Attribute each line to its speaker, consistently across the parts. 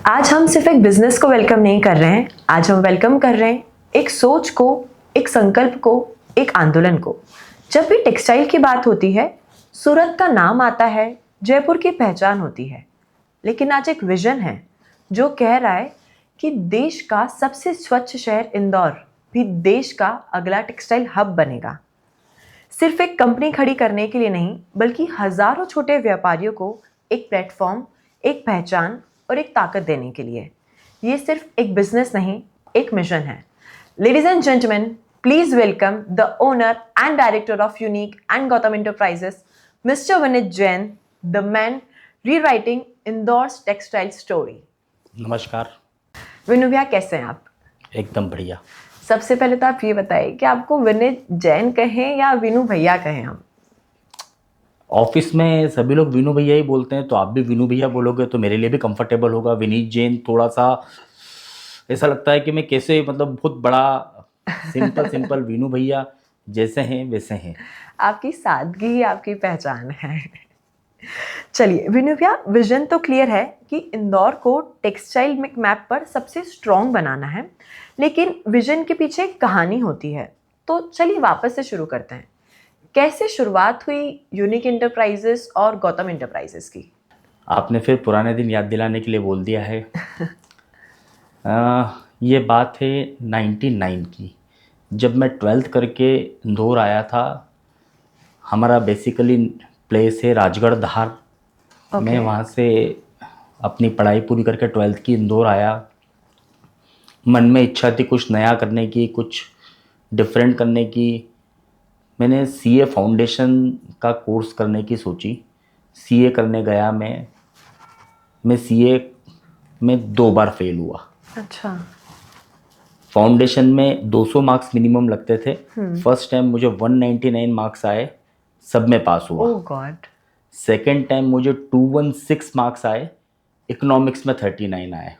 Speaker 1: आज हम सिर्फ एक बिजनेस को वेलकम नहीं कर रहे हैं, आज हम वेलकम कर रहे हैं एक सोच को, एक संकल्प को, एक आंदोलन को। जब भी टेक्सटाइल की बात होती है, सूरत का नाम आता है, जयपुर की पहचान होती है, लेकिन आज एक विजन है जो कह रहा है कि देश का सबसे स्वच्छ शहर इंदौर भी देश का अगला टेक्सटाइल हब बनेगा। सिर्फ एक कंपनी खड़ी करने के लिए नहीं, बल्कि हजारों छोटे व्यापारियों को एक प्लेटफॉर्म, एक पहचान और एक ताकत देने के लिए। ये सिर्फ एक बिजनेस नहीं, एक मिशन है। Ladies and gentleman, please welcome the owner and director of unique and Gautam enterprises, mister Vineet Jain, the man rewriting Indore's textile story.
Speaker 2: नमस्कार।
Speaker 1: विनू भैया, कैसे हैं आप?
Speaker 2: एकदम बढ़िया।
Speaker 1: सबसे पहले तो आप ये बताइए कि आपको विनीत जैन कहें या विनू भैया कहें? हम
Speaker 2: ऑफिस में सभी लोग विनू भैया ही बोलते हैं, तो आप भी विनू भैया बोलोगे तो मेरे लिए भी कंफर्टेबल होगा। विनीत जैन थोड़ा सा ऐसा लगता है कि मैं कैसे, मतलब बहुत बड़ा, सिंपल सिंपल विनू भैया जैसे हैं वैसे हैं।
Speaker 1: आपकी सादगी ही आपकी पहचान है। चलिए विनू भैया, विजन तो क्लियर है कि इंदौर को टेक्सटाइल मैप पर सबसे स्ट्रॉन्ग बनाना है, लेकिन विजन के पीछे एक कहानी होती है। तो चलिए वापस से शुरू करते हैं। कैसे शुरुआत हुई यूनिक एंटरप्राइजेस और गौतम एंटरप्राइजेस की?
Speaker 2: आपने फिर पुराने दिन याद दिलाने के लिए बोल दिया है। ये बात है 99 की, जब मैं 12th करके इंदौर आया था। हमारा बेसिकली प्लेस है राजगढ़ धार। मैं वहाँ से अपनी पढ़ाई पूरी करके 12th की इंदौर आया। मन में इच्छा थी कुछ नया करने की, कुछ डिफरेंट करने की। मैंने सीए फाउंडेशन का कोर्स करने की सोची। सीए करने गया मैं सीए में 2 बार फेल हुआ।
Speaker 1: अच्छा।
Speaker 2: फाउंडेशन में 200 मार्क्स मिनिमम लगते थे। फर्स्ट टाइम मुझे 199 मार्क्स आए, सब में पास हुआ।
Speaker 1: ओह गॉड।
Speaker 2: सेकेंड टाइम मुझे 216 मार्क्स आए, इकोनॉमिक्स में 39 आए।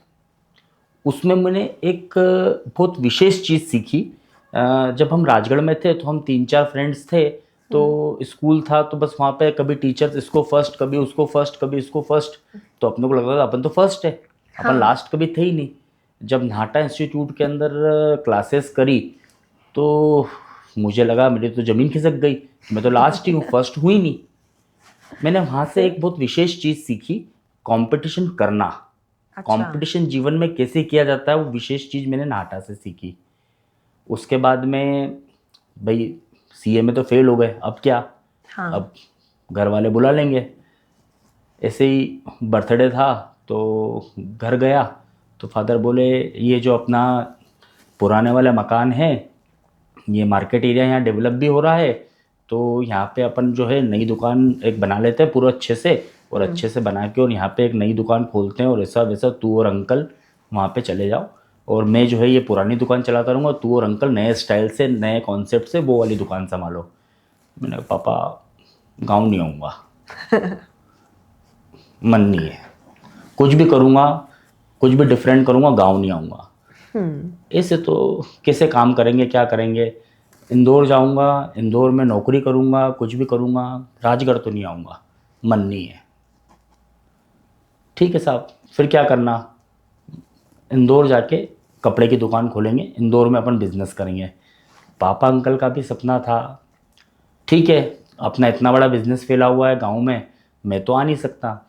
Speaker 2: उसमें मैंने एक बहुत विशेष चीज़ सीखी। जब हम राजगढ़ में थे तो हम 3-4 फ्रेंड्स थे, तो स्कूल था, तो बस वहाँ पे कभी टीचर्स इसको फर्स्ट, कभी उसको फर्स्ट, कभी इसको फर्स्ट, तो अपने को लगता था अपन तो फर्स्ट है, अपन लास्ट कभी थे ही नहीं। जब नाटा इंस्टीट्यूट के अंदर क्लासेस करी तो मुझे लगा मेरी तो ज़मीन खिसक गई, मैं तो लास्ट ही हूँ, फर्स्ट हुई नहीं। मैंने वहाँ से एक बहुत विशेष चीज़ सीखी, कंपटीशन करना। कंपटीशन जीवन में कैसे किया जाता है, वो विशेष चीज़ मैंने नाटा से सीखी। उसके बाद में भाई सीए में तो फेल हो गए, अब क्या? अब घर वाले बुला लेंगे। ऐसे ही बर्थडे था तो घर गया तो फादर बोले ये जो अपना पुराने वाला मकान है, ये मार्केट एरिया यहाँ डेवलप भी हो रहा है, तो यहाँ पे अपन जो है नई दुकान एक बना लेते हैं पूरा अच्छे से, और अच्छे से बना के और यहाँ पे एक नई दुकान खोलते हैं, और ऐसा वैसा तू और अंकल वहाँ पे चले जाओ, और मैं जो है ये पुरानी दुकान चलाता रहूँगा, तू और अंकल नए स्टाइल से, नए कॉन्सेप्ट से वो वाली दुकान संभालो। मैंने कहा पापा गाँव नहीं आऊँगा, मन नहीं है, कुछ भी करूँगा, कुछ भी डिफरेंट करूँगा, गाँव नहीं आऊँगा। ऐसे तो कैसे काम करेंगे, क्या करेंगे? इंदौर जाऊँगा, इंदौर में नौकरी करूँगा, कुछ भी करूँगा, राजगढ़ तो नहीं आऊँगा, मन नहीं है। ठीक है साहब, फिर क्या करना? इंदौर जाके कपड़े की दुकान खोलेंगे, इंदौर में अपन बिजनेस करेंगे। पापा अंकल का भी सपना था। ठीक है, अपना इतना बड़ा बिजनेस फैला हुआ है गांव में, मैं तो आ नहीं सकता।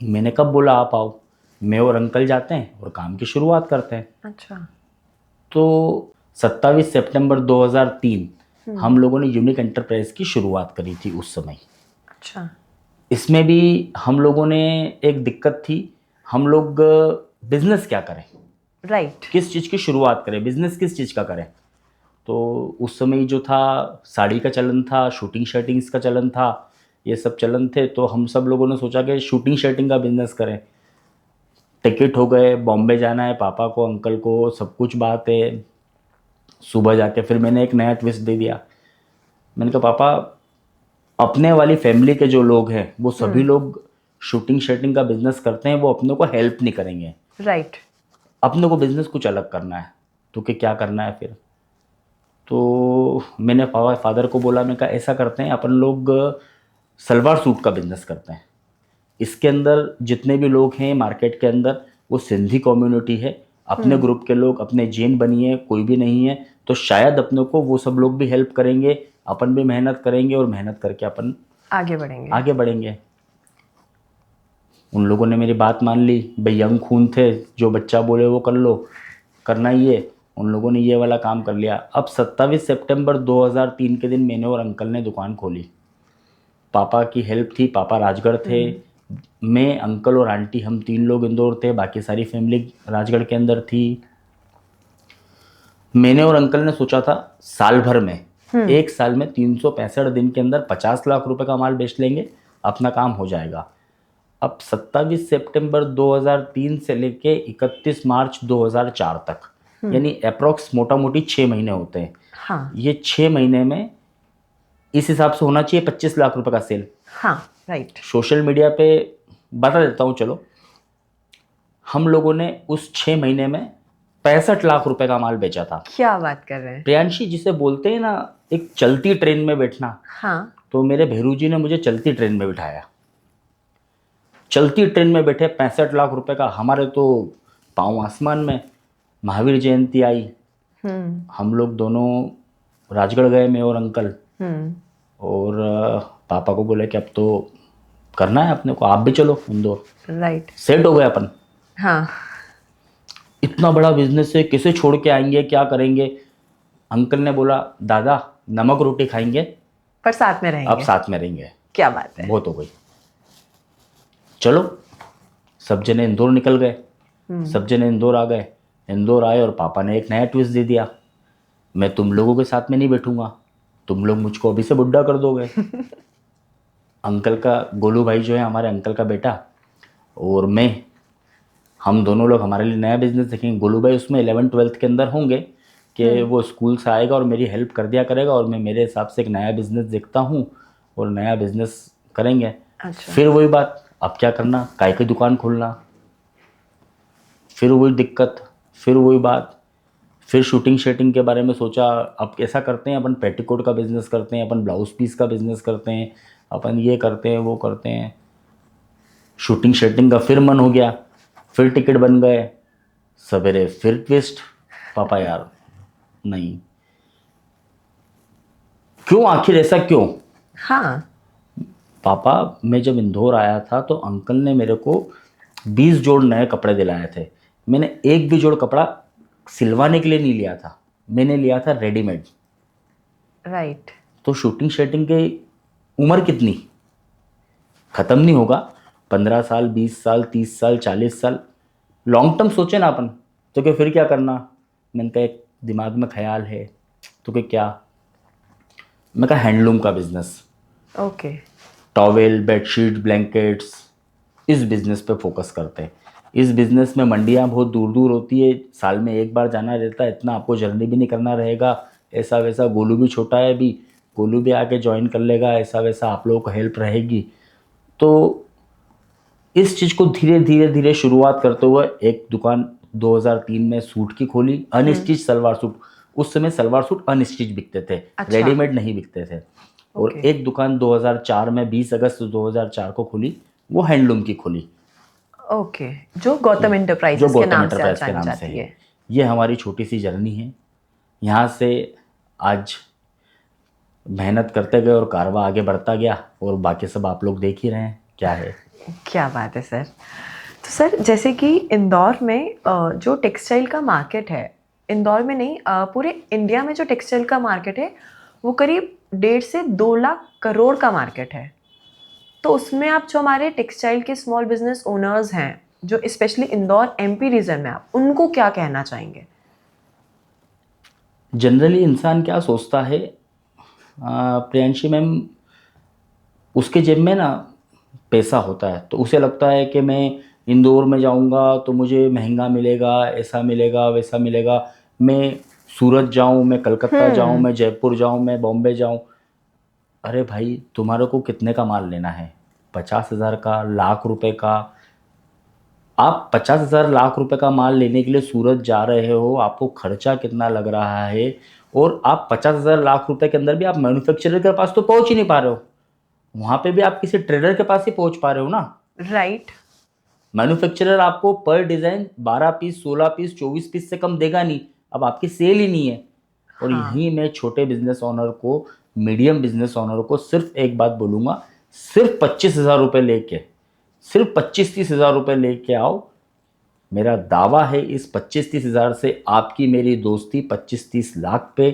Speaker 2: मैंने कब बोला आप आओ, मैं और अंकल जाते हैं और काम की शुरुआत करते हैं।
Speaker 1: अच्छा।
Speaker 2: तो 27 सितंबर 2003 हम लोगों ने यूनिक एंटरप्राइज की शुरुआत करी थी उस समय।
Speaker 1: अच्छा। इसमें
Speaker 2: भी हम लोगों ने एक दिक्कत थी, हम लोग बिजनेस क्या करें,
Speaker 1: राइट,
Speaker 2: किस चीज़ की शुरुआत करें, बिजनेस किस चीज़ का करें। तो उस समय जो था साड़ी का चलन था, शूटिंग शर्टिंग्स का चलन था, ये सब चलन थे। तो हम सब लोगों ने सोचा कि शूटिंग शर्टिंग का बिजनेस करें। टिकट हो गए, बॉम्बे जाना है पापा को, अंकल को, सब कुछ बात है। सुबह जाके फिर मैंने एक नया ट्विस्ट दे दिया। मैंने कहा पापा, अपने वाली फैमिली के जो लोग हैं वो सभी लोग शूटिंग शर्टिंग का बिजनेस करते हैं, वो अपने को हेल्प नहीं करेंगे,
Speaker 1: राइट।
Speaker 2: अपने को बिजनेस कुछ अलग करना है, तो क्या करना है फिर? तो मैंने फादर को बोला, मैं कहा ऐसा करते हैं अपन लोग सलवार सूट का बिजनेस करते हैं। इसके अंदर जितने भी लोग हैं मार्केट के अंदर, वो सिंधी कम्युनिटी है, अपने ग्रुप के लोग, अपने जैन बनिए, कोई भी नहीं है तो शायद अपने को वो सब लोग भी हेल्प करेंगे, अपन भी मेहनत करेंगे और मेहनत करके अपन आगे बढ़ेंगे। उन लोगों ने मेरी बात मान ली, भाई यंग खून थे, जो बच्चा बोले वो कर लो, करना ही है। उन लोगों ने ये वाला काम कर लिया। अब 27 सितंबर 2003 के दिन मैंने और अंकल ने दुकान खोली। पापा की हेल्प थी, पापा राजगढ़ थे, मैं, अंकल और आंटी, हम 3 लोग इंदौर थे, बाकी सारी फैमिली राजगढ़ के अंदर थी। मैंने और अंकल ने सोचा था साल भर में, एक साल में 365 दिन के अंदर 50 लाख रुपए का माल बेच लेंगे, अपना काम हो जाएगा। अब 27 सितंबर 2003 से लेके 31 मार्च 2004 तक, यानी अप्रोक्स मोटा मोटी 6 महीने होते हैं।
Speaker 1: हाँ।
Speaker 2: ये 6 महीने में इस हिसाब से होना चाहिए 25 लाख रुपए का सेल।
Speaker 1: हाँ, राइट।
Speaker 2: सोशल मीडिया पे बता देता हूँ, चलो, हम लोगों ने उस 6 महीने में 65 लाख रुपए का माल बेचा था।
Speaker 1: क्या बात कर रहे हैं।
Speaker 2: प्रियांशी, जिसे बोलते हैं ना एक चलती ट्रेन में बैठना,
Speaker 1: हाँ।
Speaker 2: तो मेरे भैरू जी ने मुझे चलती ट्रेन में बिठाया। चलती ट्रेन में बैठे 65 लाख रुपए का, हमारे तो पाँव आसमान में। महावीर जयंती आई, हम लोग दोनों राजगढ़ गए, मैं और अंकल, और पापा को बोले कि अब तो करना है अपने को, आप भी चलो इंदौर।
Speaker 1: राइट।
Speaker 2: सेट हो गए अपन।
Speaker 1: हाँ।
Speaker 2: इतना बड़ा बिजनेस है, किसे छोड़ के आएंगे, क्या करेंगे। अंकल ने बोला दादा नमक रोटी खाएंगे
Speaker 1: पर साथ में रहेंगे,
Speaker 2: अब साथ में रहेंगे।
Speaker 1: क्या बात है।
Speaker 2: बहुत हो गई, चलो। सब जने इंदौर निकल गए, सब जने इंदौर आ गए। इंदौर आए और पापा ने एक नया ट्विस्ट दे दिया, मैं तुम लोगों के साथ में नहीं बैठूंगा, तुम लोग मुझको अभी से बुढ़ा कर दोगे। अंकल का, गोलू भाई जो है हमारे अंकल का बेटा, और मैं, हम दोनों लोग हमारे लिए नया बिजनेस देखेंगे। गोलू भाई उसमें 11th-12th के अंदर होंगे कि वो स्कूल से आएगा और मेरी हेल्प कर दिया करेगा, और मैं मेरे हिसाब से एक नया बिजनेस देखता हूँ और नया बिजनेस करेंगे।
Speaker 1: अच्छा।
Speaker 2: फिर वही बात, अब क्या करना, काय की दुकान खोलना, फिर वही दिक्कत, फिर वही बात। फिर शूटिंग शेटिंग के बारे में सोचा, अब कैसा करते हैं अपन, पेटीकोट का बिजनेस करते हैं, अपन ब्लाउज पीस का बिजनेस करते हैं, अपन ये करते हैं, वो करते हैं। शूटिंग शेटिंग का फिर मन हो गया, फिर टिकट बन गए, सवेरे फिर ट्विस्ट, पापा यार नहीं, क्यों, आखिर ऐसा क्यों।
Speaker 1: हाँ।
Speaker 2: पापा, मैं जब इंदौर आया था तो अंकल ने मेरे को 20 जोड़ नए कपड़े दिलाए थे। मैंने एक भी जोड़ कपड़ा सिलवाने के लिए नहीं लिया था, मैंने लिया था रेडीमेड।
Speaker 1: राइट।
Speaker 2: तो शूटिंग शेटिंग की उम्र कितनी, ख़त्म नहीं होगा। 15 साल, 20 साल, 30 साल, 40 साल, लॉन्ग टर्म सोचे ना अपन, तो क्या फिर क्या करना। मैंने कहा एक दिमाग में ख्याल है, तो क्या, मैं कहा हैंडलूम का business,
Speaker 1: okay.
Speaker 2: Towel, bedsheet, blankets, इस बिज़नेस पे फोकस करते हैं। इस बिज़नेस में मंडियाँ बहुत दूर दूर होती है, साल में एक बार जाना रहता है, इतना आपको जर्नी भी नहीं करना रहेगा, ऐसा वैसा। गोलू भी छोटा है अभी, गोलू भी आके ज्वाइन कर लेगा, ऐसा वैसा आप लोगों को हेल्प रहेगी। तो इस चीज़ को धीरे धीरे धीरे शुरुआत करते हुए एक दुकान 2003 में सूट की खोली, अनस्टिच सलवार सूट। उस समय सलवार सूट अनस्टिच बिकते थे,
Speaker 1: अच्छा।
Speaker 2: रेडीमेड नहीं बिकते थे। और
Speaker 1: ओके।
Speaker 2: एक दुकान 2004 में 20 अगस्त 2004 को खुली, वो हैंडलूम की खुली,
Speaker 1: ओके, जो गौतम
Speaker 2: जो
Speaker 1: एंटरप्राइजेस के
Speaker 2: गौतम
Speaker 1: नाम से
Speaker 2: एंटरप्राइज के
Speaker 1: जानी
Speaker 2: नाम से
Speaker 1: जाती
Speaker 2: है।
Speaker 1: है।
Speaker 2: ये हमारी छोटी सी जर्नी है, यहाँ से आज मेहनत करते गए और कारवां आगे बढ़ता गया, और बाकी सब आप लोग देख ही रहे हैं क्या है।
Speaker 1: क्या बात है सर। तो सर, जैसे कि इंदौर में जो टेक्सटाइल का मार्केट है, इंदौर में नहीं, पूरे इंडिया में जो टेक्सटाइल का मार्केट है वो करीब 1.5 से 2 लाख करोड़ का मार्केट है। तो उसमें आप जो हमारे टेक्सटाइल के स्मॉल बिजनेस ओनर्स हैं, जो स्पेशली इंदौर एमपी रीजन में, आप उनको क्या कहना चाहेंगे।
Speaker 2: जनरली इंसान क्या सोचता है, प्रियांशी मैम, उसके जेब में ना पैसा होता है, तो उसे लगता है कि मैं इंदौर में जाऊंगा तो मुझे महंगा मिलेगा, ऐसा मिलेगा, वैसा मिलेगा। मैं सूरत जाऊं, मैं कलकत्ता जाऊं, मैं जयपुर जाऊं, मैं बॉम्बे जाऊं। अरे भाई, तुम्हारे को कितने का माल लेना है, 50,000 का, लाख रुपए का। आप 50,000 लाख रुपए का माल लेने के लिए सूरत जा रहे हो, आपको खर्चा कितना लग रहा है, और आप 50,000 लाख रुपए के अंदर भी आप मैन्युफैक्चरर के पास तो पहुंच ही नहीं पा रहे हो, वहां पे भी आप किसी ट्रेडर के पास ही पहुंच पा रहे हो ना।
Speaker 1: राइट।
Speaker 2: मैन्युफैक्चरर आपको पर डिज़ाइन 12 पीस, 16 पीस, 24 पीस से कम देगा नहीं। अब आपकी सेल ही नहीं है। और
Speaker 1: हाँ।
Speaker 2: यहीं मैं छोटे बिजनेस ऑनर को, मीडियम बिजनेस ऑनर को सिर्फ एक बात बोलूँगा, सिर्फ 25,000 रुपये लेके, सिर्फ 25-30 हज़ार रुपये लेके आओ। मेरा दावा है इस 25-30 हज़ार से आपकी मेरी दोस्ती 25-30 लाख पे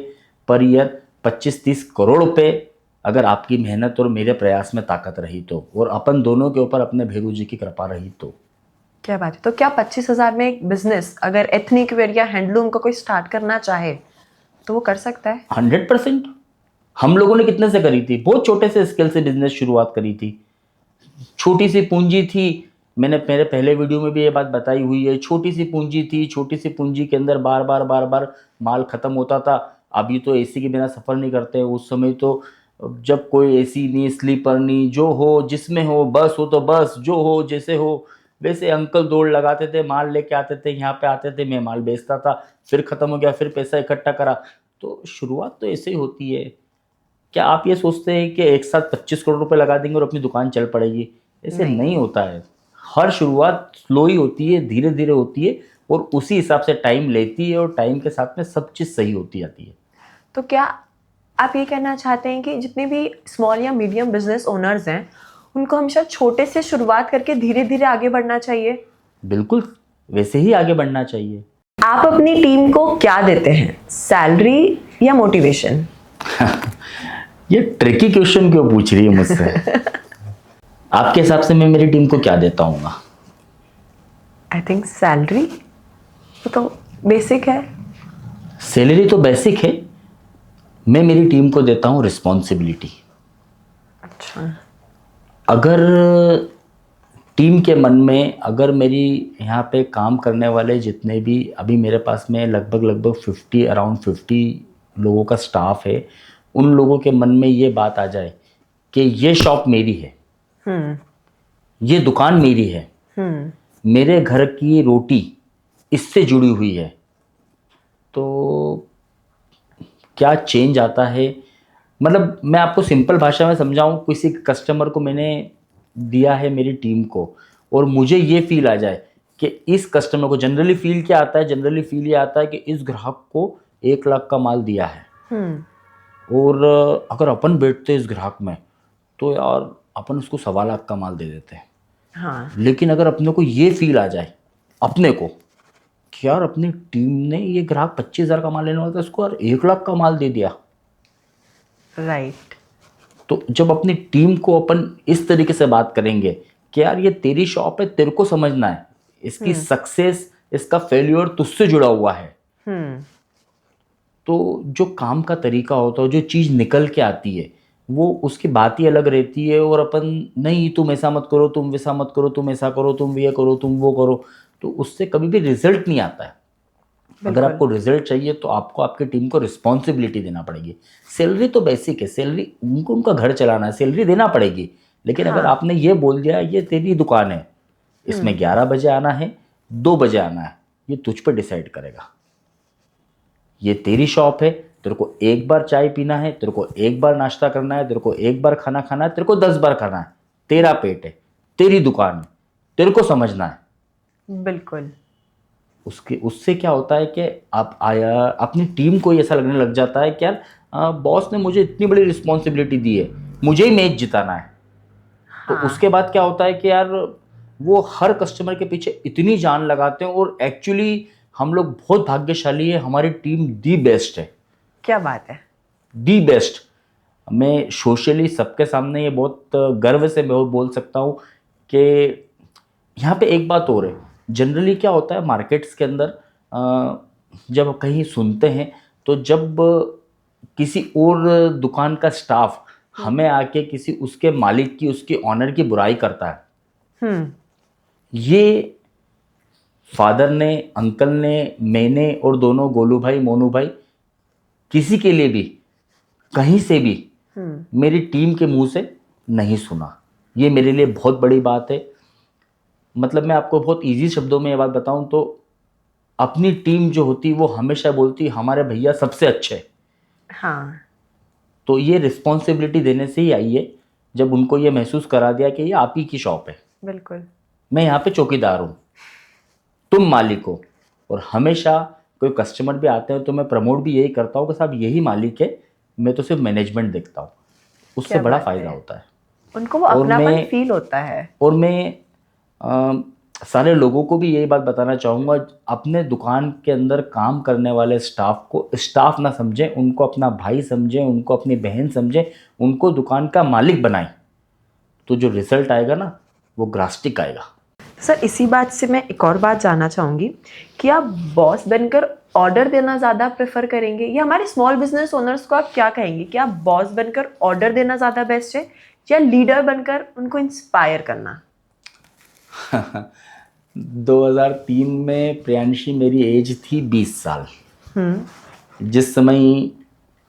Speaker 2: पर ईयर, 25-30 करोड़ पे, अगर आपकी मेहनत और मेरे प्रयास में ताकत रही तो, और अपन दोनों के ऊपर अपने भैरू जी की कृपा रही तो।
Speaker 1: क्या बात है। तो क्या 25,000 में एक बिजनेस अगर एथनिक वेयर या हैंडलूम का कोई स्टार्ट करना चाहे तो वो कर सकता है?
Speaker 2: 100%। हम लोगों ने कितने से करी थी? बहुत छोटे से स्केल से बिजनेस शुरुआत करी थी, छोटी सी पूंजी थी। मैंने मेरे पहले वीडियो में भी ये बात बताई हुई है, छोटी सी पूंजी थी, छोटी सी पूंजी के अंदर बार बार माल खत्म होता था। अभी तो एसी के बिना सफ़र नहीं करते, उस समय तो जब कोई एसी नहीं, स्लीपर नहीं, जो हो जिसमें हो, बस हो तो बस, जो हो जैसे हो वैसे, अंकल दौड़ लगाते थे, माल लेके आते थे, यहाँ पे आते थे, मैं माल बेचता था, फिर ख़त्म हो गया, फिर पैसा इकट्ठा करा। तो शुरुआत तो ऐसे ही होती है। क्या आप ये सोचते हैं कि एक साथ 25 करोड़ रुपए लगा देंगे और अपनी दुकान चल पड़ेगी? ऐसे नहीं होता है। हर शुरुआत स्लो ही होती है, धीरे धीरे होती है, और उसी हिसाब से टाइम लेती है, और टाइम के साथ में सब चीज़ सही होती जाती है।
Speaker 1: तो क्या आप ये कहना चाहते हैं कि जितने भी स्मॉल या मीडियम बिजनेस ओनर्स हैं उनको हमेशा छोटे से शुरुआत करके धीरे धीरे आगे बढ़ना चाहिए?
Speaker 2: बिल्कुल, वैसे ही आगे बढ़ना चाहिए।
Speaker 1: आप अपनी टीम को क्या देते हैं, सैलरी या मोटिवेशन?
Speaker 2: ये ट्रिकी क्वेश्चन क्यों पूछ रही है मुझसे? आपके हिसाब से मैं मेरी टीम को क्या देता हूँ?
Speaker 1: आई थिंक सैलरी तो बेसिक है।
Speaker 2: सैलरी तो बेसिक है। मैं मेरी टीम को देता हूँ रिस्पॉन्सिबिलिटी।
Speaker 1: अच्छा।
Speaker 2: अगर टीम के मन में, अगर मेरी यहाँ पे काम करने वाले जितने भी, अभी मेरे पास में लगभग 50, अराउंड 50 लोगों का स्टाफ है, उन लोगों के मन में ये बात आ जाए कि ये शॉप मेरी है, ये दुकान मेरी है, मेरे घर की रोटी इससे जुड़ी हुई है, तो क्या चेंज आता है। मतलब मैं आपको सिंपल भाषा में समझाऊं, किसी कस्टमर को मैंने दिया है मेरी टीम को, और मुझे ये फील आ जाए कि इस कस्टमर को, जनरली फील क्या आता है, जनरली फील ये आता है कि इस ग्राहक को 1 लाख का माल दिया है, और अगर अपन बैठते इस ग्राहक में तो यार अपन उसको 1.25 लाख का माल दे देते हैं।
Speaker 1: हाँ।
Speaker 2: लेकिन अगर अपने को ये फील आ जाए अपने को कि यार अपनी टीम ने, ये ग्राहक 25,000 का माल लेने वाला था, इसको यार 1 लाख का माल दे दिया,
Speaker 1: राइट।
Speaker 2: तो जब अपनी टीम को अपन इस तरीके से बात करेंगे कि यार ये तेरी शॉप है, तेरे को समझना है, इसकी सक्सेस, इसका फेल्योर तुझसे जुड़ा हुआ है, तो जो काम का तरीका होता है, जो चीज़ निकल के आती है, वो उसकी बात ही अलग रहती है। और अपन नहीं, तुम ऐसा मत करो, तुम वैसा मत करो, तुम ऐसा करो, तुम ये करो, तुम वो करो, तो उससे कभी भी रिजल्ट नहीं आता है। अगर आपको रिजल्ट चाहिए तो आपको आपकी टीम को रिस्पॉन्सिबिलिटी देना पड़ेगी। सैलरी तो बेसिक है, सैलरी उनको उनका घर चलाना है, सैलरी देना पड़ेगी। लेकिन अगर आपने ये बोल दिया ये तेरी दुकान है, इसमें 11 बजे आना है, 2 बजे आना है, ये तुझ पर डिसाइड करेगा। ये तेरी शॉप है, तेरे को 1 बार चाय पीना है, तेरे को 1 बार नाश्ता करना है, तेरे को 1 बार खाना खाना है, तेरे को 10 बार खाना है, तेरा पेट है, तेरी दुकान है, तेरे को समझना है।
Speaker 1: बिल्कुल।
Speaker 2: उससे क्या होता है कि आप आया अपनी टीम को ऐसा लगने लग जाता है कि यार बॉस ने मुझे इतनी बड़ी रिस्पॉन्सिबिलिटी दी है, मुझे ही मैच जिताना है। तो उसके बाद क्या होता है कि यार वो हर कस्टमर के पीछे इतनी जान लगाते हैं, और एक्चुअली हम लोग बहुत भाग्यशाली है, हमारी टीम दी बेस्ट है।
Speaker 1: क्या बात है।
Speaker 2: The best. मैं सोशली सबके सामने ये बहुत गर्व से मैं बोल सकता हूँ कि यहाँ पे एक बात और है। जनरली क्या होता है मार्केट्स के अंदर, जब कहीं सुनते हैं तो जब किसी और दुकान का स्टाफ हमें आके किसी उसके मालिक की, उसके ऑनर की बुराई करता है, ये फादर ने, अंकल ने, मैंने और दोनों गोलू भाई, मोनू भाई, किसी के लिए भी कहीं से भी मेरी टीम के मुंह से नहीं सुना। ये मेरे लिए बहुत बड़ी बात है। मतलब मैं आपको बहुत इजी शब्दों में ये बात बताऊं तो अपनी टीम जो होती वो हमेशा बोलती हमारे भैया सबसे अच्छे।
Speaker 1: हाँ।
Speaker 2: तो ये रिस्पॉन्सिबिलिटी देने से ही आई है, जब उनको ये महसूस करा दिया कि ये आप ही की शॉप है।
Speaker 1: बिल्कुल।
Speaker 2: मैं यहाँ पे चौकीदार हूँ, तुम मालिक हो। और हमेशा कोई कस्टमर भी आते हैं तो मैं प्रमोट भी यही करता हूँ कि साहब यही मालिक है, मैं तो सिर्फ मैनेजमेंट देखता हूँ। उससे
Speaker 1: क्या
Speaker 2: बड़ा
Speaker 1: बात
Speaker 2: फ़ायदा
Speaker 1: है।
Speaker 2: होता है।
Speaker 1: उनको वो
Speaker 2: और
Speaker 1: अपनापन
Speaker 2: मैं
Speaker 1: फील होता है।
Speaker 2: और मैं सारे लोगों को भी यही बात बताना चाहूँगा, अपने दुकान के अंदर काम करने वाले स्टाफ को स्टाफ ना समझें, उनको अपना भाई समझें, उनको अपनी बहन समझें, उनको दुकान का मालिक बनाएं, तो जो रिजल्ट आएगा ना वो ग्रास्टिक आएगा।
Speaker 1: सर इसी बात से मैं एक और बात जानना चाहूँगी कि आप बॉस बनकर ऑर्डर देना ज़्यादा प्रेफर करेंगे, या हमारे स्मॉल बिजनेस ओनर्स को आप क्या कहेंगे कि आप बॉस बनकर ऑर्डर देना ज़्यादा बेस्ट है या लीडर बनकर उनको इंस्पायर करना?
Speaker 2: 2003 में प्रियांशी मेरी एज थी 20 साल। जिस समय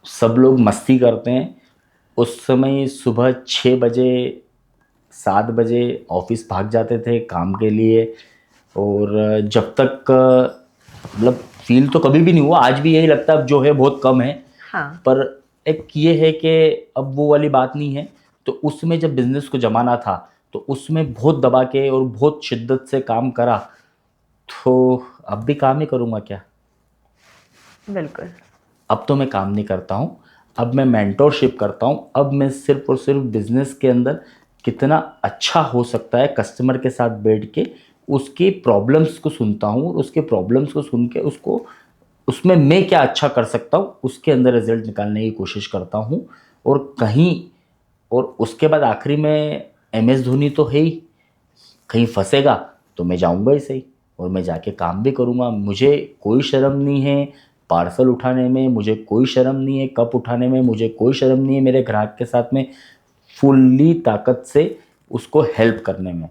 Speaker 2: सब लोग मस्ती करते हैं, उस समय सुबह 6 बजे 7 बजे ऑफिस भाग जाते थे काम के लिए। और जब तक मतलब फील तो कभी भी नहीं हुआ, आज भी यही लगता है, अब जो है बहुत कम है।
Speaker 1: हाँ।
Speaker 2: पर एक ये है कि अब वो वाली बात नहीं है। तो उसमें जब बिजनेस को जमाना था तो उसमें बहुत दबा के और बहुत शिद्दत से काम करा, तो अब भी काम ही करूँगा क्या।
Speaker 1: बिल्कुल।
Speaker 2: अब तो मैं काम नहीं करता हूँ, अब मैं मेंटोरशिप करता हूँ। अब मैं सिर्फ और सिर्फ बिजनेस के अंदर कितना अच्छा हो सकता है कस्टमर के साथ बैठ के उसकी प्रॉब्लम्स को सुनता हूँ, और उसके प्रॉब्लम्स को सुन के उसको उसमें मैं क्या अच्छा कर सकता हूँ उसके अंदर रिजल्ट निकालने की कोशिश करता हूँ। और कहीं और उसके बाद आखिरी में MS धोनी तो है ही, कहीं फंसेगा तो मैं जाऊंगा ही सही, और मैं जाके काम भी करूंगा। मुझे कोई शर्म नहीं है पार्सल उठाने में, मुझे कोई शर्म नहीं है कप उठाने में, मुझे कोई शर्म नहीं है मेरे ग्राहक के साथ में फुल्ली ताकत से उसको हेल्प करने में।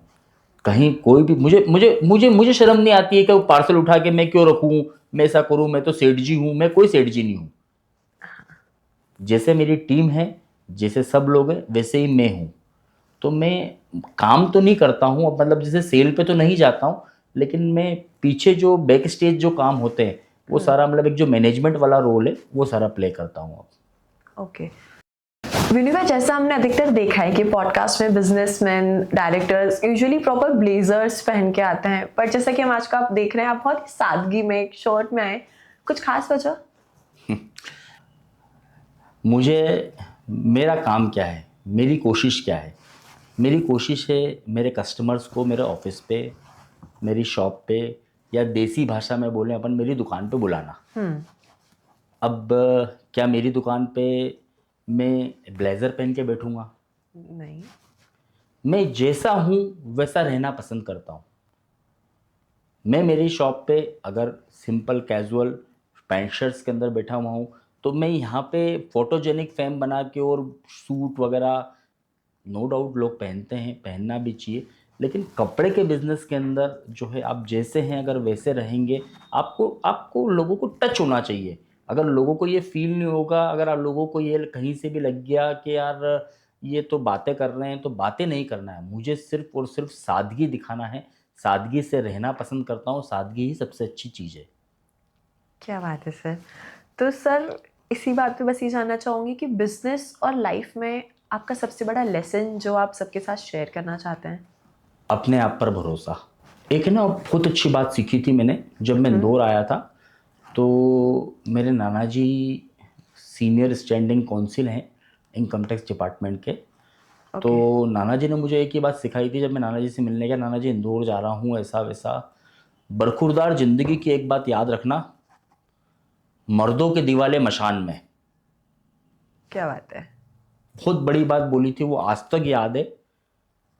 Speaker 2: कहीं कोई भी मुझे शर्म नहीं आती है कि वो पार्सल उठा के मैं क्यों रखूं, मैं ऐसा करूं, मैं तो सेठ जी हूं। मैं कोई सेठ जी नहीं हूं। जैसे मेरी टीम है, जैसे सब लोग हैं, वैसे ही मैं हूँ। तो मैं काम तो नहीं करता हूँ, अब मतलब जैसे सेल पे तो नहीं जाता हूँ, लेकिन मैं पीछे जो बैक स्टेज जो काम होते हैं वो सारा मतलब एक जो मैनेजमेंट वाला रोल है वो सारा प्ले करता हूँ अब।
Speaker 1: ओके। विनू भाई, जैसा हमने अधिकतर देखा है कि पॉडकास्ट में businessman directors usually proper blazers पहन के आते हैं, पर जैसा कि हम आज का आप देख रहे हैं, आप बहुत ही सादगी में एक शर्ट में आए, कुछ खास वजह?
Speaker 2: मुझे मेरा काम क्या है, मेरी कोशिश क्या है? मेरी कोशिश है मेरे कस्टमर्स को मेरे ऑफिस पे, मेरी शॉप पे, या देसी भाषा में बोलें अपन मेरी दुकान पे बुलाना। अब क्या मेरी दुकान पे मैं ब्लेज़र पहन के बैठूंगा?
Speaker 1: नहीं।
Speaker 2: मैं जैसा हूँ वैसा रहना पसंद करता हूँ। मैं मेरी शॉप पे अगर सिंपल कैजुअल पैंट शर्ट्स के अंदर बैठा हुआ हूँ, तो मैं यहाँ पे फोटोजेनिक फैम बना के और सूट वगैरह नो डाउट लोग पहनते हैं, पहनना भी चाहिए। लेकिन कपड़े के बिजनेस के अंदर जो है आप जैसे हैं अगर वैसे रहेंगे, आपको आपको लोगों को टच होना चाहिए। अगर लोगों को ये फील नहीं होगा, अगर आप लोगों को ये कहीं से भी लग गया कि यार ये तो बातें कर रहे हैं, तो बातें नहीं करना है। मुझे सिर्फ और सिर्फ सादगी दिखाना है, सादगी से रहना पसंद करता हूँ, सादगी ही सबसे अच्छी चीज़ है।
Speaker 1: क्या बात है सर। तो सर इसी बात पे बस ये जानना चाहूँगी कि बिजनेस और लाइफ में आपका सबसे बड़ा लेसन जो आप सबके साथ शेयर करना चाहते हैं?
Speaker 2: अपने आप पर भरोसा। एक है ना बहुत अच्छी बात सीखी थी मैंने जब मैं इंदौर आया था। तो मेरे नाना जी सीनियर स्टैंडिंग काउंसिल हैं इनकम टैक्स डिपार्टमेंट के। तो
Speaker 1: ओके।
Speaker 2: नाना जी ने मुझे एक ही बात सिखाई थी जब मैं नाना जी से मिलने गया, नाना जी इंदौर जा रहा हूँ ऐसा वैसा, बरखुरदार ज़िंदगी की एक बात याद रखना, मर्दों के दिवाले मशान में।
Speaker 1: क्या बात है।
Speaker 2: बहुत बड़ी बात बोली थी वो, आज तक याद है।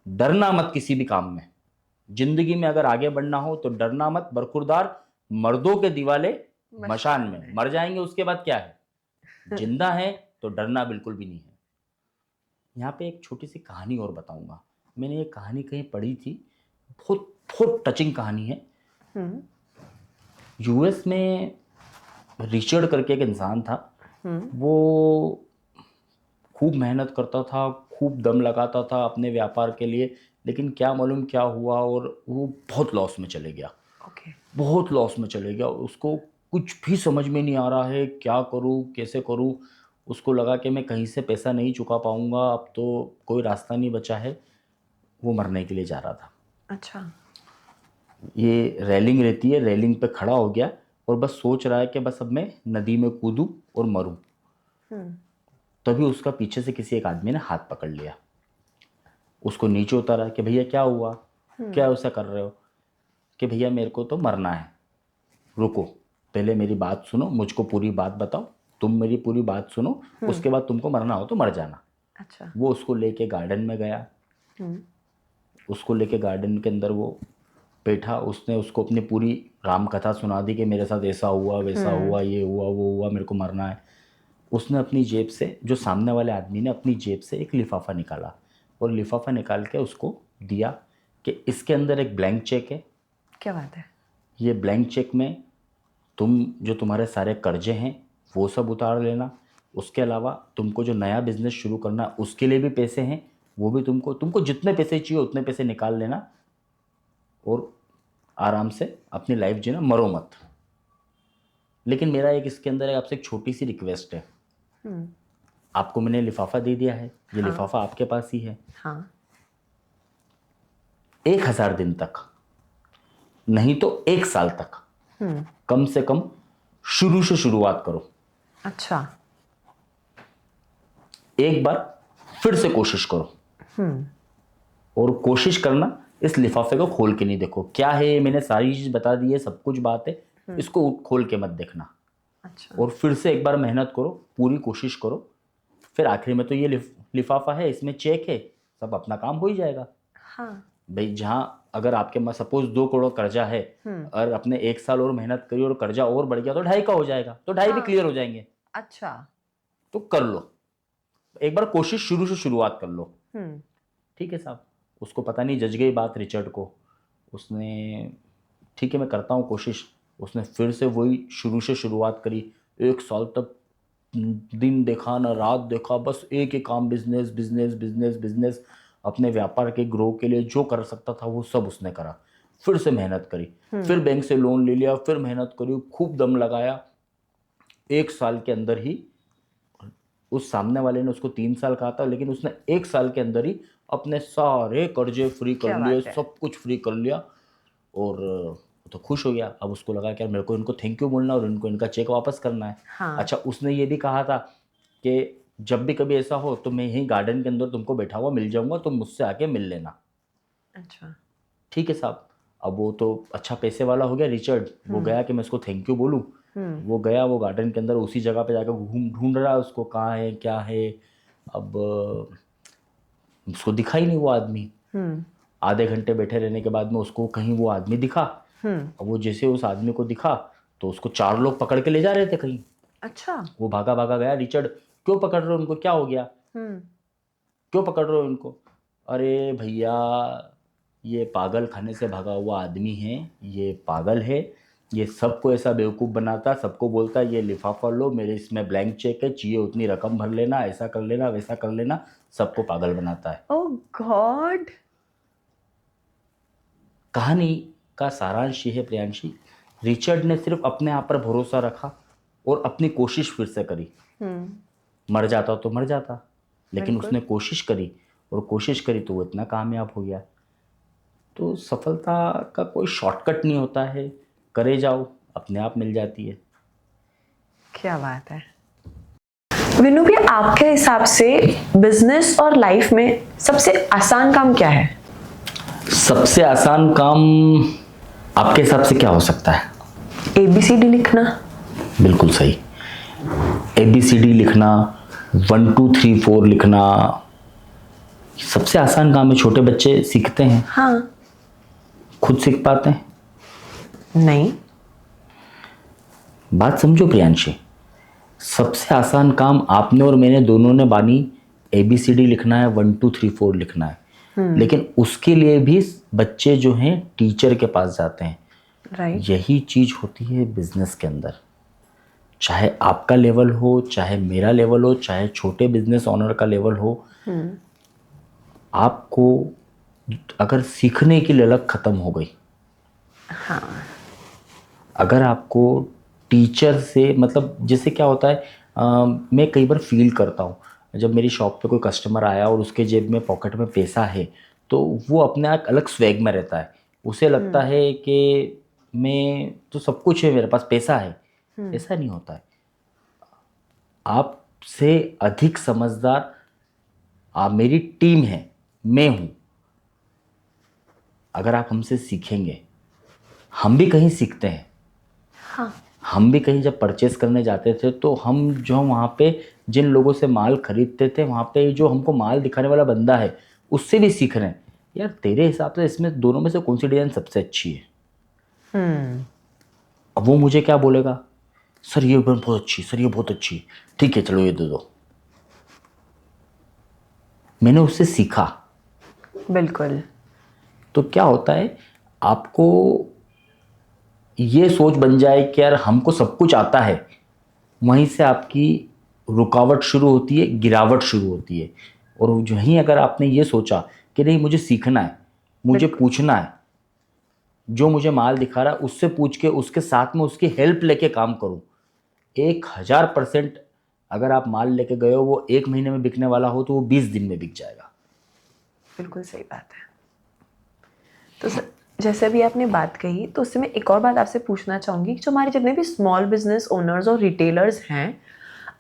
Speaker 2: डरना मत किसी भी काम में, जिंदगी में अगर आगे बढ़ना हो तो डरना मत, बरखुरदार मर्दों के दिवाले मशान
Speaker 1: मशाल
Speaker 2: में।
Speaker 1: में।
Speaker 2: मर जाएंगे उसके बाद क्या है, जिंदा है तो डरना बिल्कुल भी नहीं है। यहाँ पे एक छोटी सी कहानी और बताऊंगा। मैंने ये कहानी कहीं पढ़ी थी, बहुत बहुत टचिंग कहानी है।
Speaker 1: हम्म।
Speaker 2: US में रिचर्ड करके एक इंसान था। वो खूब मेहनत करता था, खूब दम लगाता था अपने व्यापार के लिए, लेकिन क्या मालूम क्या हुआ, और वो बहुत लॉस में चले गया।
Speaker 1: ओके।
Speaker 2: बहुत लॉस में चले गया, उसको कुछ भी समझ में नहीं आ रहा है क्या करूँ कैसे करूँ। उसको लगा कि मैं कहीं से पैसा नहीं चुका पाऊँगा, अब तो कोई रास्ता नहीं बचा है। वो मरने के लिए जा रहा था।
Speaker 1: अच्छा।
Speaker 2: ये रेलिंग रहती है, रेलिंग पे खड़ा हो गया और बस सोच रहा है कि बस अब मैं नदी में कूदूं और मरूं। तभी उसका पीछे से किसी एक आदमी ने हाथ पकड़ लिया, उसको नीचे उतारा कि भैया क्या हुआ, क्या ऐसा कर रहे हो? कि भैया मेरे को तो मरना है, रुको पहले मेरी बात सुनो, मुझको पूरी बात बताओ, तुम मेरी पूरी बात सुनो, उसके बाद तुमको मरना हो तो मर जाना।
Speaker 1: अच्छा।
Speaker 2: वो उसको लेके गार्डन में गया, उसको लेके गार्डन के अंदर वो बैठा, उसने उसको अपनी पूरी राम कथा सुना दी कि मेरे साथ ऐसा हुआ वैसा हुआ, ये हुआ वो हुआ, मेरे को मरना है। उसने अपनी जेब से, जो सामने वाले आदमी ने अपनी जेब से एक लिफाफा निकाला और लिफाफा निकाल के उसको दिया कि इसके अंदर एक ब्लैंक चेक है,
Speaker 1: क्या बात है।
Speaker 2: ये ब्लैंक चेक में तुम जो तुम्हारे सारे कर्जे हैं वो सब उतार लेना, उसके अलावा तुमको जो नया बिजनेस शुरू करना है उसके लिए भी पैसे हैं, वो भी तुमको तुमको जितने पैसे चाहिए उतने पैसे निकाल लेना और आराम से अपनी लाइफ जीना, मरो मत। लेकिन मेरा एक इसके अंदर आपसे एक छोटी सी रिक्वेस्ट है। आपको मैंने लिफाफा दे दिया है, ये
Speaker 1: हाँ।
Speaker 2: लिफाफा आपके पास ही है।
Speaker 1: हाँ।
Speaker 2: 1000 दिन तक, नहीं तो 1 साल तक कम से कम शुरू से शुरुआत करो।
Speaker 1: अच्छा।
Speaker 2: एक बार फिर से कोशिश करो और कोशिश करना इस लिफाफे को खोल के नहीं देखो क्या है ये, मैंने सारी चीज बता दी है, सब कुछ बात है, इसको खोल के मत देखना।
Speaker 1: अच्छा।
Speaker 2: और फिर से एक बार मेहनत करो, पूरी कोशिश करो, फिर आखिरी में तो ये लिफाफा है, इसमें चेक है, सब अपना काम हो ही जाएगा।
Speaker 1: हाँ।
Speaker 2: भाई जहाँ अगर आपके पास सपोज 2 करोड़ कर्जा है और अपने 1 साल और मेहनत करी और कर्जा और बढ़ गया तो 2.5 का हो जाएगा, तो 2.5 भी क्लियर हो जाएंगे।
Speaker 1: अच्छा।
Speaker 2: तो कर लो, एक बार कोशिश शुरू से शुरुआत कर लो।
Speaker 1: हम्म।
Speaker 2: ठीक है साहब। उसको पता नहीं जज गई बात रिचर्ड को, उसने ठीक है मैं करता हूँ कोशिश, उसने फिर से वही शुरू से शुरुआत करी। 1 साल तक दिन देखा ना रात देखा, बस एक ही काम, बिजनेस बिजनेस बिजनेस बिजनेस। अपने व्यापार के ग्रो के लिए जो कर सकता था वो सब उसने करा, फिर से मेहनत करी, फिर बैंक से लोन ले लिया, फिर मेहनत करी, खूब दम लगाया। 1 साल के अंदर ही, उस सामने वाले ने उसको 3 साल कहा था, लेकिन उसने 1 साल के अंदर ही अपने सारे कर्जे फ्री कर
Speaker 1: क्या
Speaker 2: लिए,
Speaker 1: बात है।
Speaker 2: सब कुछ फ्री कर लिया। और वो तो खुश हो गया। अब उसको लगा कि यार मेरे को इनको थैंक यू बोलना और इनको इनका चेक वापस करना है।
Speaker 1: हाँ।
Speaker 2: अच्छा, उसने ये भी कहा था कि जब भी कभी ऐसा हो तो मैं यहीं गार्डन के अंदर तुमको बैठा हुआ मिल जाऊंगा, तुम मुझसे आके मिल लेना।
Speaker 1: अच्छा।
Speaker 2: ठीक है साहब। अब वो तो अच्छा पैसे वाला हो गया रिचर्ड, वो गया कि मैं उसको थैंक यू बोलूँ। वो गया, वो गार्डन के अंदर उसी जगह पे जाकर घूम ढूंढ रहा है उसको, कहाँ है क्या है। अब उसको दिखा ही नहीं वो आदमी। आधे घंटे बैठे रहने के बाद में उसको कहीं वो आदमी दिखा। अब वो जैसे उस आदमी को दिखा तो उसको 4 लोग पकड़ के ले जा रहे थे कहीं।
Speaker 1: अच्छा।
Speaker 2: वो भागा भागा गया, रिचर्ड क्यों पकड़ रहे हो उनको, क्या हो गया, क्यों पकड़ रहे हो इनको? अरे भैया ये पागल खाने से भागा हुआ आदमी है, ये पागल है, ये सबको ऐसा बेवकूफ़ बनाता, सबको बोलता ये लिफाफा लो, मेरे इसमें ब्लैंक चेक है, चाहिए उतनी रकम भर लेना, ऐसा कर लेना वैसा कर लेना, सबको पागल बनाता है।
Speaker 1: ओह गॉड।
Speaker 2: कहानी का सारांश ये है प्रियांशी, रिचर्ड ने सिर्फ अपने आप पर भरोसा रखा और अपनी कोशिश फिर से करी। मर जाता तो मर जाता, लेकिन
Speaker 1: बिल्कुल।
Speaker 2: उसने कोशिश करी और कोशिश करी तो वो इतना कामयाब हो गया। तो सफलता का कोई शॉर्टकट नहीं होता है, करे जाओ अपने आप मिल जाती है।
Speaker 1: क्या बात है। विनू भैया, आपके हिसाब से बिजनेस और लाइफ में सबसे आसान काम क्या है?
Speaker 2: सबसे आसान काम आपके हिसाब से क्या हो सकता है?
Speaker 1: ABCD लिखना।
Speaker 2: बिल्कुल सही। ABCD लिखना, 1 2 3 4 लिखना सबसे आसान काम है। छोटे बच्चे सीखते हैं।
Speaker 1: हाँ।
Speaker 2: खुद सीख पाते हैं?
Speaker 1: नहीं।
Speaker 2: बात समझो प्रियांशी, सबसे आसान काम आपने और मैंने दोनों ने बानी ABCD लिखना है, 1 2 3 4 लिखना है। लेकिन उसके लिए भी बच्चे जो हैं टीचर के पास जाते हैं।
Speaker 1: राइट।
Speaker 2: यही चीज होती है बिजनेस के अंदर। चाहे आपका लेवल हो, चाहे मेरा लेवल हो, चाहे छोटे बिजनेस ओनर का लेवल हो, आपको अगर सीखने की ललक खत्म हो गई,
Speaker 1: हाँ।
Speaker 2: अगर आपको टीचर से मतलब, जैसे क्या होता है, मैं कई बार फील करता हूँ जब मेरी शॉप पे कोई कस्टमर आया और उसके जेब में पॉकेट में पैसा है तो वो अपने आप अलग स्वैग में रहता है उसे लगता है कि मैं तो सब कुछ है, मेरे पास पैसा है। ऐसा नहीं होता है। आपसे अधिक समझदार आप मेरी टीम है, मैं हूं। अगर आप हमसे सीखेंगे, हम भी कहीं सीखते हैं।
Speaker 1: हाँ।
Speaker 2: हम भी कहीं जब परचेस करने जाते थे तो हम जो वहाँ पे जिन लोगों से माल खरीदते थे, वहाँ पे जो हमको माल दिखाने वाला बंदा है उससे भी सीख रहे हैं। यार तेरे हिसाब से इसमें दोनों में से कौन सी डिज़ाइन सबसे अच्छी है? अब वो मुझे क्या बोलेगा, सर ये बहुत अच्छी, सर ये बहुत अच्छी, ठीक है चलो ये दे दो। मैंने उससे सीखा।
Speaker 1: बिल्कुल।
Speaker 2: तो क्या होता है, आपको ये सोच बन जाए कि यार हमको सब कुछ आता है, वहीं से आपकी रुकावट शुरू होती है, गिरावट शुरू होती है। और वहीं अगर आपने ये सोचा कि नहीं मुझे सीखना है, मुझे
Speaker 1: बिल्कुल।
Speaker 2: पूछना है, जो मुझे माल दिखा रहा है उससे पूछ के उसके साथ में उसकी हेल्प लेके काम करूं, 1000% अगर आप माल लेके गए हो वो 1 महीने में बिकने वाला हो तो वो 20 दिन में बिक जाएगा।
Speaker 1: बिल्कुल सही बात है। तो जैसे अभी आपने बात कही, तो उससे मैं एक और बात आपसे पूछना चाहूँगी कि जो हमारे जितने भी स्मॉल बिजनेस ओनर्स और रिटेलर्स हैं,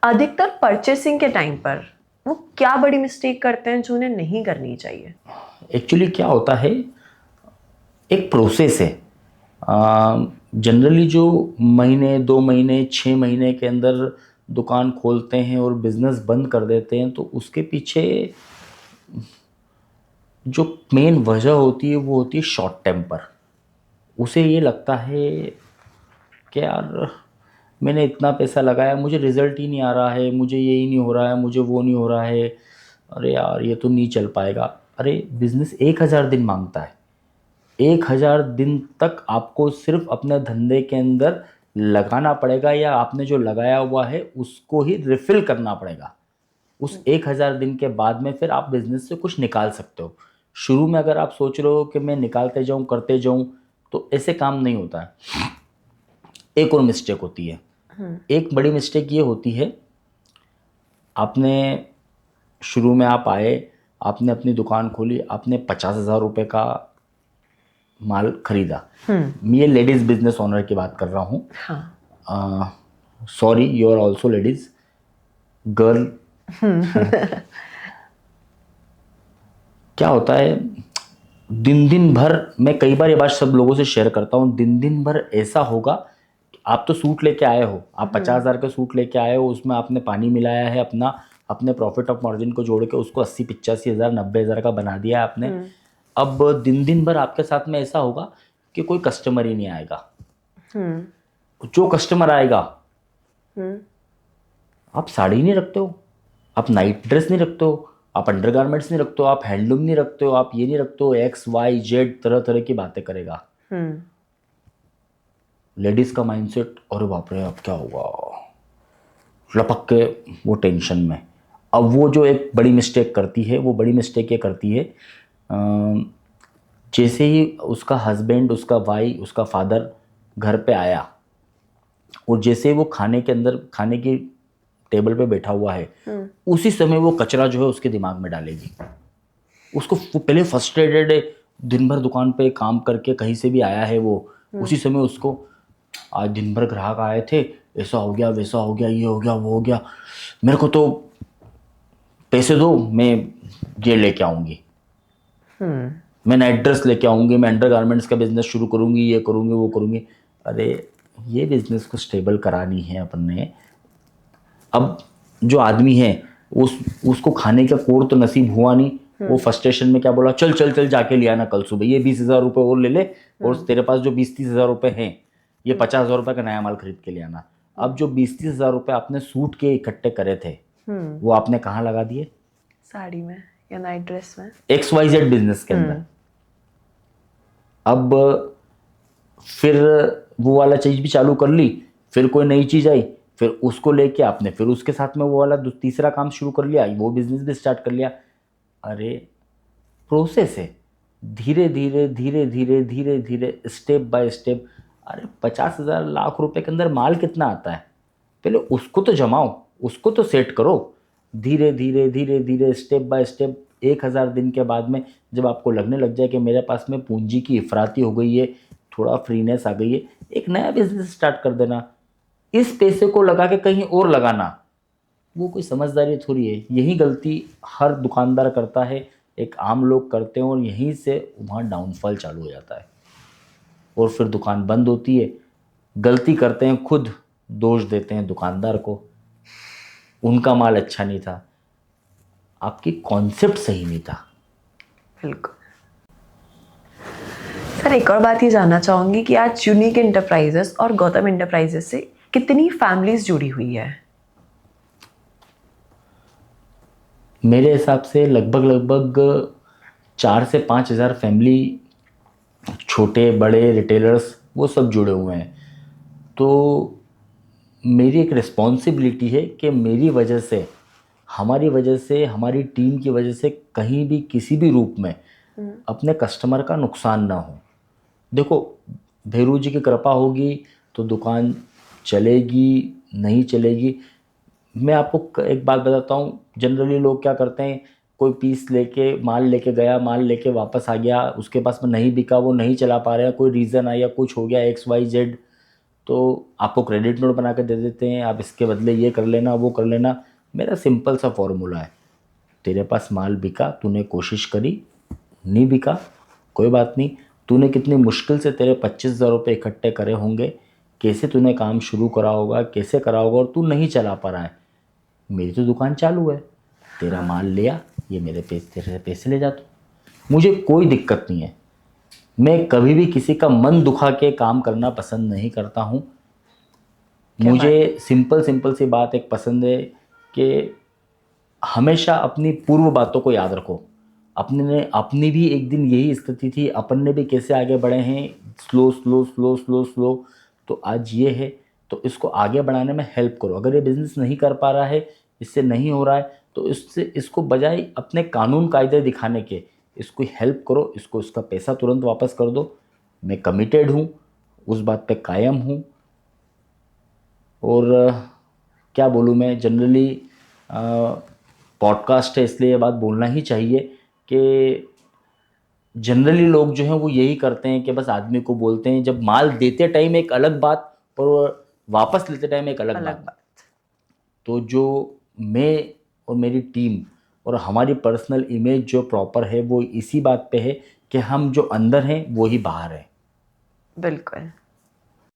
Speaker 1: अधिकतर परचेसिंग के टाइम पर वो क्या बड़ी मिस्टेक करते हैं जो उन्हें नहीं करनी चाहिए?
Speaker 2: एक्चुअली क्या होता है, एक प्रोसेस है। जनरली जो महीने 2 महीने 6 महीने के अंदर दुकान खोलते हैं और बिजनेस बंद कर देते हैं, तो उसके पीछे जो मेन वजह होती है वो होती है शॉर्ट टेम्पर। उसे ये लगता है कि यार मैंने इतना पैसा लगाया, मुझे रिजल्ट ही नहीं आ रहा है, मुझे ये ही नहीं हो रहा है, मुझे वो नहीं हो रहा है, अरे यार ये तो नहीं चल पाएगा। अरे बिजनेस 1000 दिन मांगता है। 1000 दिन तक आपको सिर्फ अपने धंधे के अंदर लगाना पड़ेगा, या आपने जो लगाया हुआ है उसको ही रिफिल करना पड़ेगा। उस 1000 दिन के बाद में फिर आप बिजनेस से कुछ निकाल सकते हो। शुरू में अगर आप सोच रहे हो कि मैं निकालते जाऊं करते जाऊं, तो ऐसे काम नहीं होता है। एक और मिस्टेक होती है। एक बड़ी मिस्टेक ये होती है, आपने शुरू में आप आए, आपने अपनी दुकान खोली, आपने 50,000 रुपये का माल खरीदा। मैं ये लेडीज बिजनेस ओनर की बात कर रहा हूँ।
Speaker 1: हाँ।
Speaker 2: Sorry, you are also ladies, girl. क्या होता है, दिन दिन भर, मैं कई बार ये बात सब लोगों से शेयर करता हूँ, दिन दिन भर ऐसा होगा कि आप तो सूट लेके आए हो, आप 50,000 का सूट लेके आए हो, उसमें आपने पानी मिलाया है अपना, अपने प्रॉफिट ऑफ मार्जिन को जोड़ के उसको 80-85,000 90,000 का बना दिया है आपने। अब दिन दिन भर आपके साथ में ऐसा होगा कि कोई कस्टमर ही नहीं आएगा। जो कस्टमर आएगा, आप साड़ी नहीं रखते हो, आप नाइट ड्रेस नहीं रखते हो, आप अंडरगारमेंट्स नहीं रखते हो, आप हैंडलूम नहीं रखते हो, आप ये नहीं रखते हो, XYZ तरह तरह की बातें करेगा। लेडीज का माइंडसेट, अरे बाप रे अब क्या होगा, लपक के वो टेंशन में। अब वो जो एक बड़ी मिस्टेक करती है, वो बड़ी मिस्टेक ये करती है, जैसे ही उसका हस्बैंड, उसका भाई, उसका फादर घर पे आया, और जैसे ही वो खाने के अंदर, खाने की टेबल पे बैठा हुआ है, उसी समय वो कचरा जो है उसके दिमाग में डालेगी। उसको वो पहले फ्रस्ट्रेटेड है, दिन भर दुकान पे काम करके कहीं से भी आया है वो, उसी समय उसको, आज दिन भर ग्राहक आए थे, ऐसा हो गया, वैसा हो गया, ये हो गया, वो हो गया, मेरे को तो पैसे दो, मैं ये लेके आऊँगी, मैं नाइट ड्रेस लेके आऊँगी, मैं अंडर गारमेंट्स का बिजनेस शुरू करूँगी, ये करूँगी, वो करूँगी। अरे ये बिजनेस को स्टेबल करानी है अपन ने। अब जो आदमी है उसको खाने का कोर तो नसीब हुआ नहीं, वो फ्रस्ट्रेशन में क्या बोला, चल चल चल जाके लिया ना कल सुबह, ये 20,000 रुपये और ले ले, और तेरे पास जो 20-30 हज़ार रुपये हैं, ये 50,000 रुपये का नया माल खरीद के ले आना। अब जो 20-30 हज़ार रुपये आपने सूट के इकट्ठे करे थे, वो आपने कहाँ लगा दिए?
Speaker 1: साड़ी में या नाइट ड्रेस में,
Speaker 2: XYZ बिजनेस के अंदर। अब फिर वो वाला चीज भी चालू कर ली, फिर कोई नई चीज आई, फिर उसको लेके आपने फिर उसके साथ में वो वाला तीसरा काम शुरू कर लिया, वो बिजनेस भी स्टार्ट कर लिया। अरे प्रोसेस है, धीरे धीरे धीरे धीरे धीरे धीरे, स्टेप बाय स्टेप। अरे 50,000 लाख रुपए के अंदर माल कितना आता है, पहले उसको तो जमाओ, उसको तो सेट करो, धीरे धीरे धीरे धीरे स्टेप बाय स्टेप 1000 दिन के बाद में जब आपको लगने लग जाए कि मेरे पास में पूंजी की इफराती हो गई है, थोड़ा फ्रीनेस आ गई है, एक नया बिजनेस स्टार्ट कर देना। इस पैसे को लगा के कहीं और लगाना, वो कोई समझदारी थोड़ी है। यही गलती हर दुकानदार करता है, एक आम लोग करते हैं, और यहीं से वहाँ डाउनफॉल चालू हो जाता है और फिर दुकान बंद होती है। गलती करते हैं खुद, दोष देते हैं दुकानदार को, उनका माल अच्छा नहीं था, आपकी कॉन्सेप्ट सही नहीं था।
Speaker 1: बिल्कुल सर, एक और बात ये जानना चाहूंगी कि आज यूनिक इंटरप्राइजेस और गौतम इंटरप्राइजेस से कितनी फैमिलीज जुड़ी हुई है?
Speaker 2: मेरे हिसाब से लगभग 4 से 5 हज़ार फैमिली, छोटे बड़े रिटेलर्स, वो सब जुड़े हुए हैं। तो मेरी एक रिस्पॉन्सिबिलिटी है कि मेरी वजह से, हमारी वजह से, हमारी टीम की वजह से कहीं भी किसी भी रूप में अपने कस्टमर का नुकसान ना हो। देखो, भैरू जी की कृपा होगी तो दुकान चलेगी, नहीं चलेगी। मैं आपको एक बात बताता हूँ, जनरली लोग क्या करते हैं, कोई पीस लेके माल लेके गया, माल लेके वापस आ गया, उसके पास में नहीं बिका, वो नहीं चला पा रहे हैं, कोई रीज़न आया, कुछ हो गया XYZ, तो आपको क्रेडिट नोट बना के दे देते हैं, आप इसके बदले ये कर लेना, वो कर लेना। मेरा सिंपल सा फॉर्मूला है, तेरे पास माल बिका, तूने कोशिश करी, नहीं बिका, कोई बात नहीं। तूने कितनी मुश्किल से तेरे 25,000 रुपये इकट्ठे करे होंगे, कैसे तूने काम शुरू करा होगा, कैसे करा होगा, और तू नहीं चला पा रहा है। मेरी तो दुकान चालू है, तेरा माल लिया, ये मेरे पैसे, तेरे पैसे ले जा तू, मुझे कोई दिक्कत नहीं है। मैं कभी भी किसी का मन दुखा के काम करना पसंद नहीं करता हूँ। मुझे सिंपल सिंपल सी बात एक पसंद है कि हमेशा अपनी पूर्व बातों को याद रखो। अपनी भी एक दिन यही स्थिति थी, अपन ने भी कैसे आगे बढ़े हैं, slow slow slow slow slow, तो आज ये है, तो इसको आगे बढ़ाने में हेल्प करो। अगर ये बिज़नेस नहीं कर पा रहा है, इससे नहीं हो रहा है, तो इसको बजाय अपने कानून कायदे दिखाने के, इसको हेल्प करो, इसका पैसा तुरंत वापस कर दो। मैं कमिटेड हूँ, उस बात पे कायम हूँ। और क्या बोलूँ मैं, जनरली पॉडकास्ट है इसलिए ये बात बोलना ही चाहिए कि जनरली लोग जो हैं वो यही करते हैं कि बस आदमी को बोलते हैं, जब माल देते टाइम एक अलग बात और वापस लेते टाइम एक अलग बात। तो जो मैं और मेरी टीम और हमारी पर्सनल इमेज जो प्रॉपर है, वो इसी बात पे है कि हम जो अंदर हैं वो ही बाहर है।
Speaker 1: बिल्कुल।